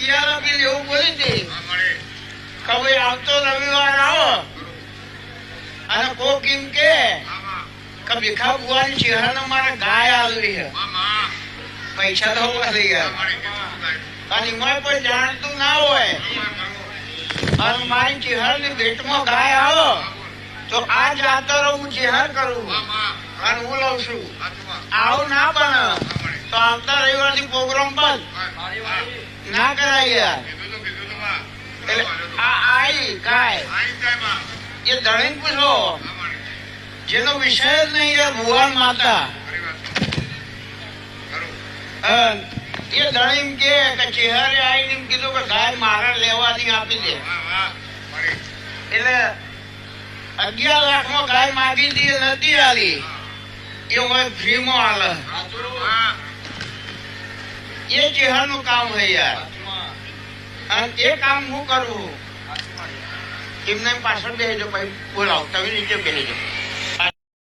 અગિયાર આપી એવું બોલી હતી કે ભાઈ આવતો રવિવાર આવો અને કોક એમ કે ભીખા ભુવાની ચહેરાને મારે ગાય આવી છે પૈસા તો થઈ ગયા અને એમાં કોઈ જાણતું ના હોય અને મારી ચહેરાની ભેટમાં ગાય આવો તો આ જાતરો હું ચહેર કરું અને હું લઉં છું આવું ના બને તો આવતા રવિવારથી પ્રોગ્રામ બંધ ના કરાય યાર એટલે આ આઈ ગાય એ ધણીને પૂછો જેનો વિષય જ નહીં એ ભુવન માતા એ ધણીમ કે ચહેરે આવીને કીધું કે ગાય મારે લેવાની આપી દે એટલે 11 લાખમાં ગાય માગી હતી નથી આલી એ હવે ફ્રીમાં હાલે એ ચહેરાનું કામ છે યાર અને એ કામ હું કરવું એમને પાછળ બેસજો ભાઈ બોલાવો તમે નીચે બેસજો